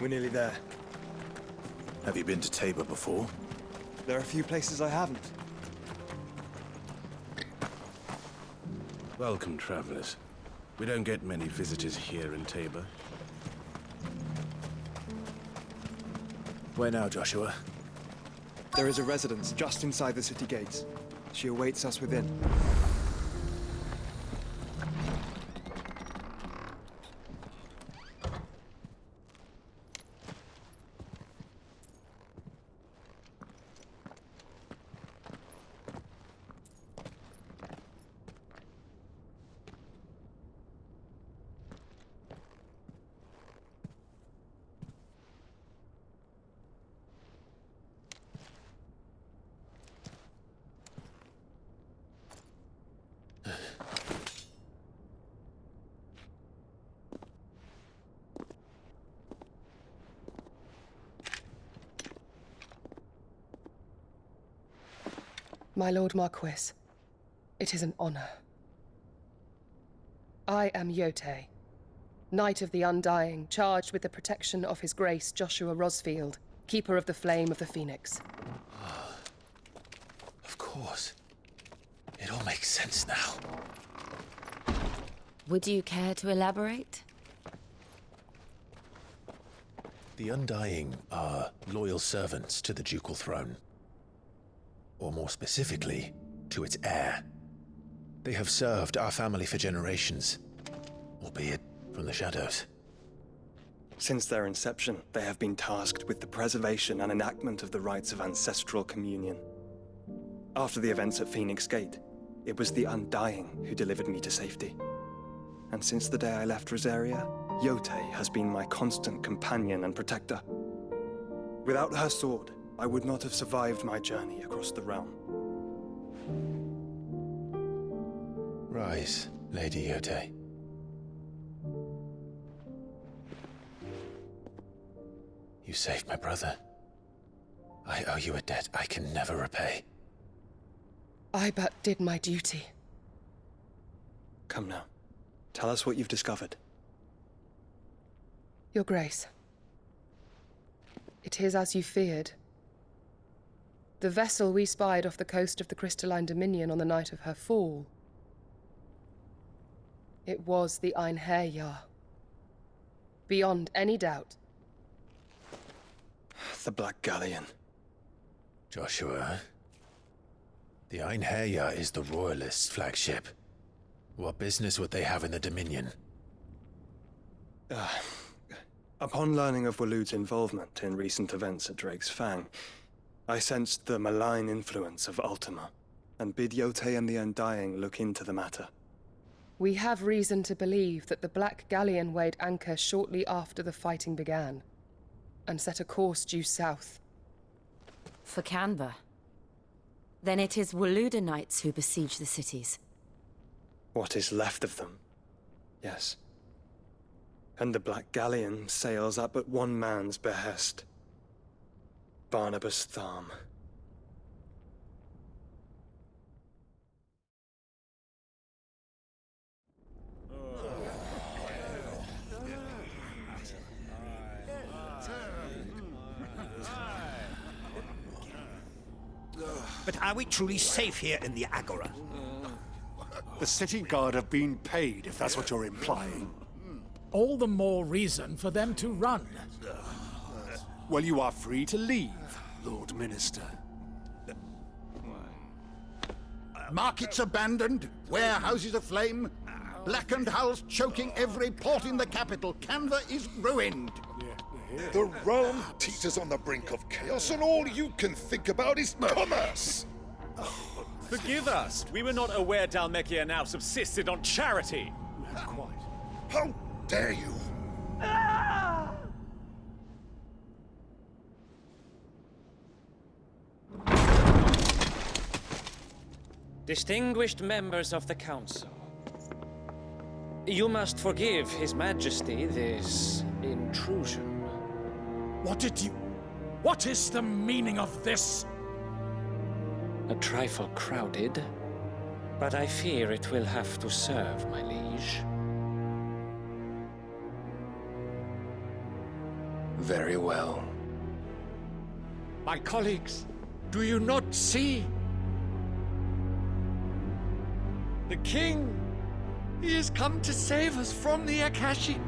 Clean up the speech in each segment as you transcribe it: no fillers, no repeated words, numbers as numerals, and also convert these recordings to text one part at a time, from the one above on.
We're nearly there. Have you been to Tabor before? There are a few places I haven't. Welcome, travelers. We don't get many visitors here in Tabor. Where now, Joshua? There is a residence just inside the city gates. She awaits us within. My Lord Marquis, it is an honor. I am Yotei, Knight of the Undying, charged with the protection of His Grace Joshua Rosfield, Keeper of the Flame of the Phoenix. Of course. It all makes sense now. Would you care to elaborate? The Undying are loyal servants to the ducal throne. Or more specifically, to its heir. They have served our family for generations, albeit from the shadows. Since their inception, they have been tasked with the preservation and enactment of the rites of ancestral communion. After the events at Phoenix Gate, it was the Undying who delivered me to safety. And since the day I left Rosaria, Yotei has been my constant companion and protector. Without her sword, I would not have survived my journey across the realm. Rise, Lady Yotei. You saved my brother. I owe you a debt I can never repay. I but did my duty. Come now. Tell us what you've discovered. Your Grace. It is as you feared. The vessel we spied off the coast of the Crystalline Dominion on the night of her fall. It was the Einherjar. Beyond any doubt. The Black Galleon. Joshua, the Einherjar is the Royalists' flagship. What business would they have in the Dominion? Upon learning of Waloed's involvement in recent events at Drake's Fang, I sensed the malign influence of Ultima, and bid Yotei and the Undying look into the matter. We have reason to believe that the Black Galleon weighed anchor shortly after the fighting began, and set a course due south. For Kanver. Then it is Waloed Knights who besiege the cities. What is left of them, yes. And the Black Galleon sails at but one man's behest. Barnabas Tharm. But are we truly safe here in the Agora? The city guard have been paid, if that's what you're implying. All the more reason for them to run. Well, you are free to leave, Lord Minister. Markets abandoned, warehouses aflame, blackened hulls choking every port in the capital. Kanver is ruined. The realm teeters on the brink of chaos, and all you can think about is commerce! Forgive us. We were not aware Dhalmekia now subsisted on charity. Quite. How dare you? Distinguished members of the Council, you must forgive His Majesty this intrusion. What is the meaning of this? A trifle crowded, but I fear it will have to serve, my liege. Very well. My colleagues, do you not see? The king! He has come to save us from the Akashic!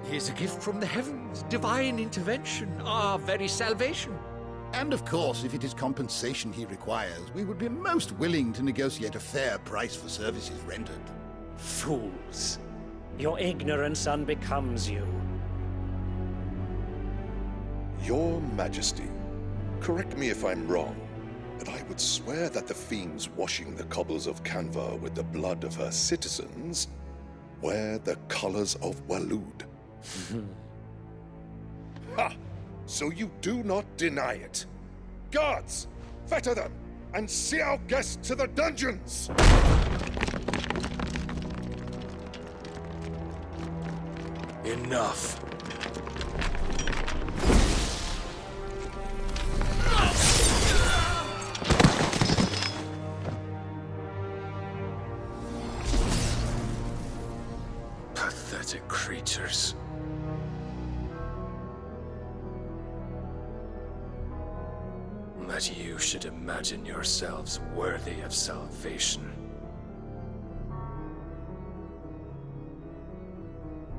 He is a gift from the heavens, divine intervention, our very salvation. And of course, if it is compensation he requires, we would be most willing to negotiate a fair price for services rendered. Fools! Your ignorance unbecomes you. Your Majesty, correct me if I'm wrong, but I would swear that the fiends washing the cobbles of Kanver with the blood of her citizens wear the colors of Waloed. Ha! So you do not deny it. Guards, fetter them, and see our guests to the dungeons! Enough. Pathetic creatures. That you should imagine yourselves worthy of salvation.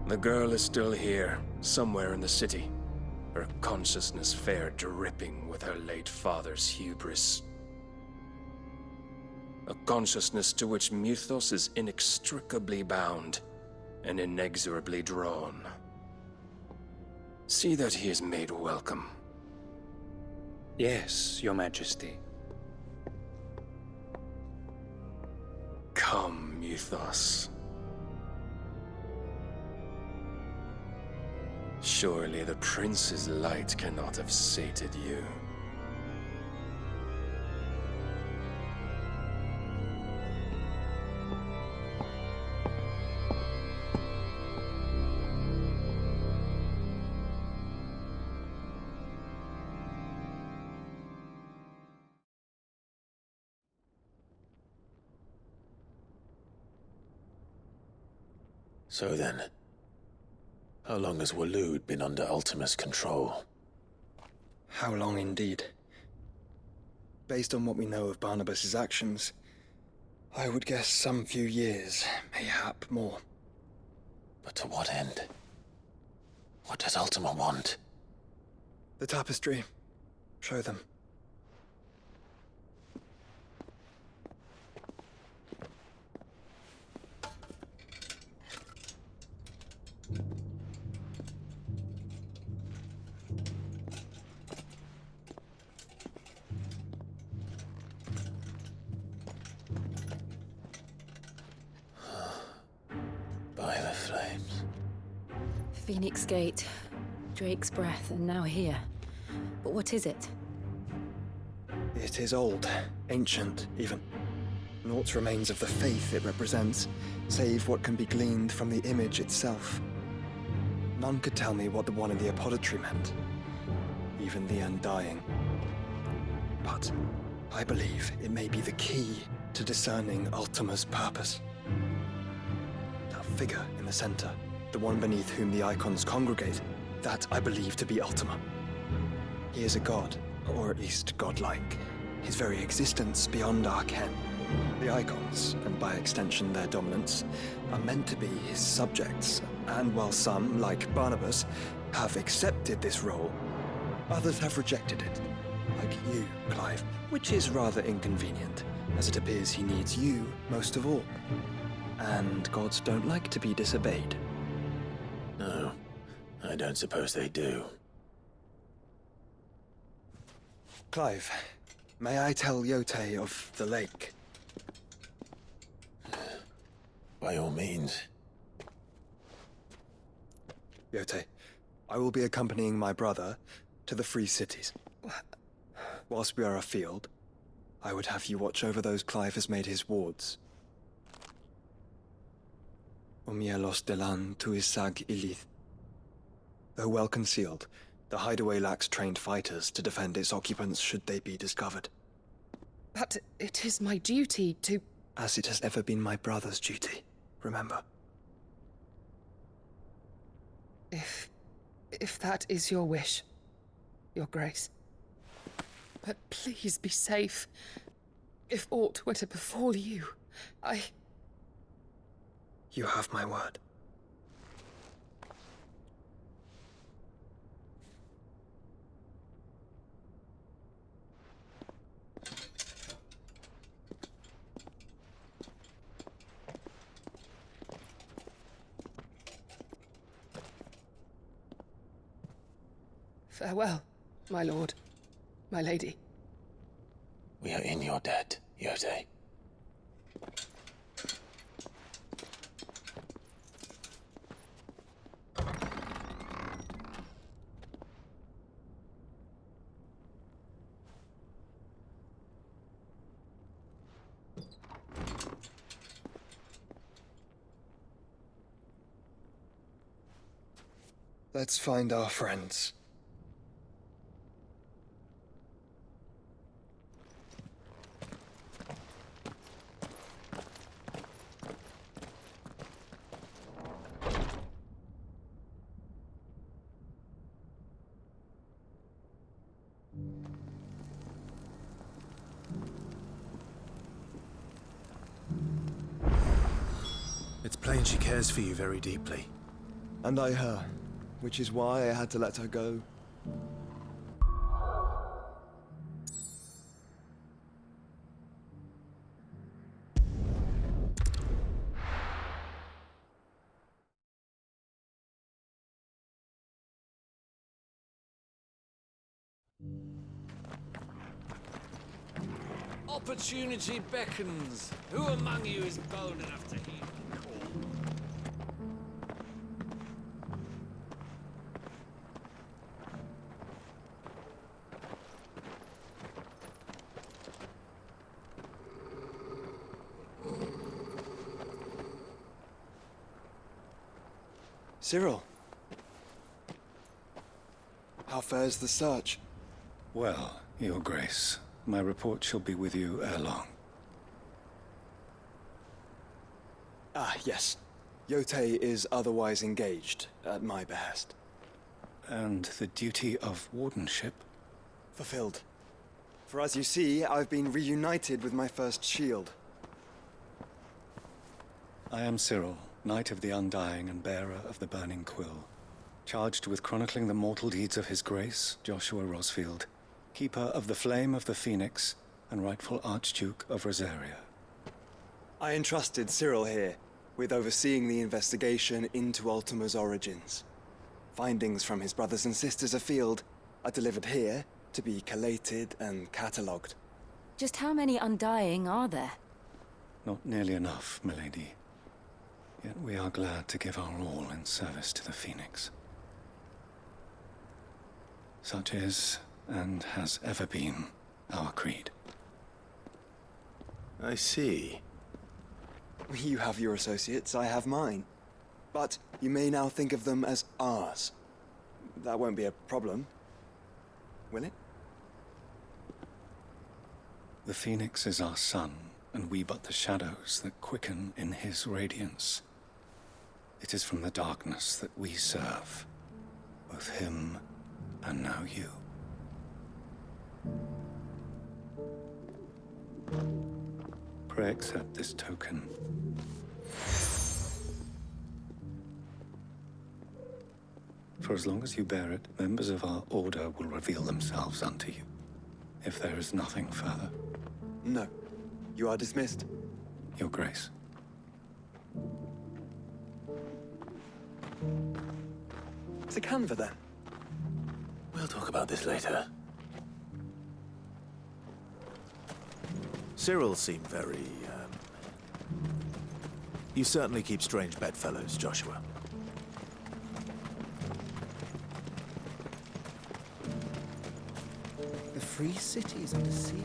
The girl is still here, somewhere in the city. Her consciousness fair dripping with her late father's hubris. A consciousness to which Mythos is inextricably bound and inexorably drawn. See that he is made welcome. Yes, Your Majesty. Come, Mythos. Surely the prince's light cannot have sated you. So then, how long has Waloed been under Ultima's control? How long indeed? Based on what we know of Barnabas's actions, I would guess some few years, mayhap more. But to what end? What does Ultima want? The tapestry. Show them. By the flames. Phoenix Gate, Drake's Breath, and now here. But what is it? It is old, ancient, even. Naught remains of the faith it represents, save what can be gleaned from the image itself. None could tell me what the one in the apothecary meant, even the Undying. But I believe it may be the key to discerning Ultima's purpose. That figure in the center, the one beneath whom the Eikons congregate, that I believe to be Ultima. He is a god, or at least godlike, his very existence beyond our ken. The Eikons, and by extension their dominants, are meant to be his subjects, and while some, like Barnabas, have accepted this role, others have rejected it, like you, Clive, which is rather inconvenient, as it appears he needs you most of all. And gods don't like to be disobeyed. No, I don't suppose they do. Clive, may I tell Yote of the lake? By all means. Yote, I will be accompanying my brother to the Free Cities. Whilst we are afield, I would have you watch over those Clive has made his wards. Umielos delan tuisag ilith. Though well concealed, the hideaway lacks trained fighters to defend its occupants should they be discovered. But it is my duty to... As it has ever been my brother's duty, remember. If that is your wish, Your Grace. But please be safe. If aught were to befall you, You have my word. Farewell, my lord, my lady. We are in your debt, Yote. Let's find our friends. It's plain she cares for you very deeply. And I her, which is why I had to let her go. Opportunity beckons. Who among you is bold enough to heed the call? Cyril. How fares the search? Well, Your Grace, my report shall be with you ere long. Ah, yes. Yote is otherwise engaged, at my behest. And the duty of wardenship? Fulfilled. For as you see, I've been reunited with my first shield. I am Cyril, Knight of the Undying and bearer of the Burning Quill, charged with chronicling the mortal deeds of His Grace, Joshua Rosfield, Keeper of the Flame of the Phoenix, and rightful Archduke of Rosaria. I entrusted Cyril here with overseeing the investigation into Ultima's origins. Findings from his brothers and sisters afield are delivered here to be collated and catalogued. Just how many Undying are there? Not nearly enough, milady. Yet we are glad to give our all in service to the Phoenix. Such is, and has ever been, our creed. I see. You have your associates, I have mine. But you may now think of them as ours. That won't be a problem, will it? The Phoenix is our sun, and we but the shadows that quicken in his radiance. It is from the darkness that we serve, both him and now you. Pray accept this token. For as long as you bear it, members of our order will reveal themselves unto you, if there is nothing further. No. You are dismissed. Your Grace. To Kanver, then. We'll talk about this later. Cyril seem very, You certainly keep strange bedfellows, Joshua. The free city is under siege.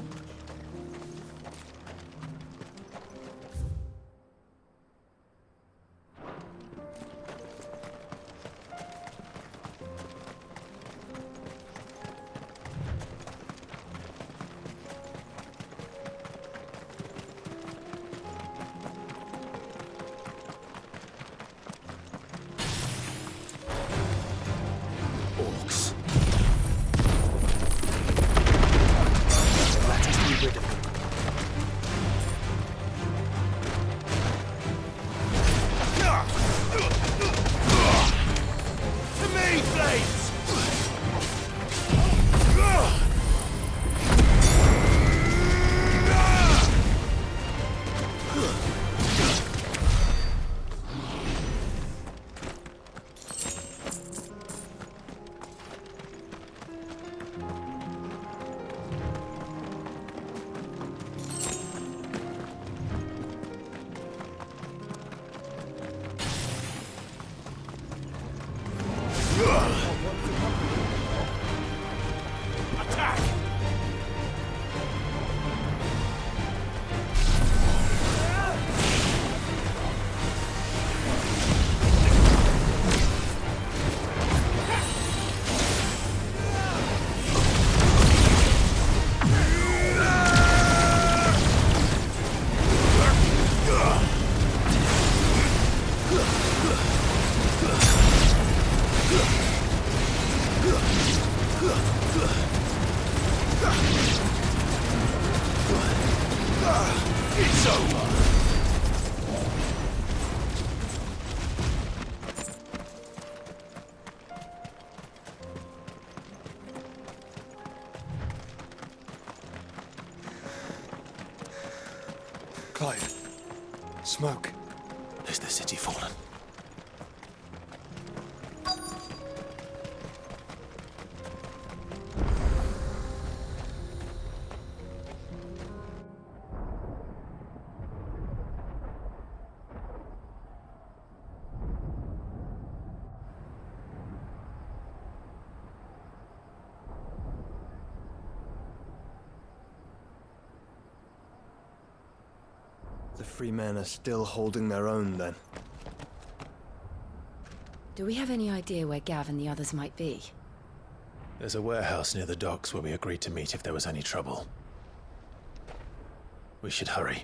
It's over! Clive. Smoke. Is the city fallen? The free men are still holding their own, then. Do we have any idea where Gav and the others might be? There's a warehouse near the docks where we agreed to meet if there was any trouble. We should hurry.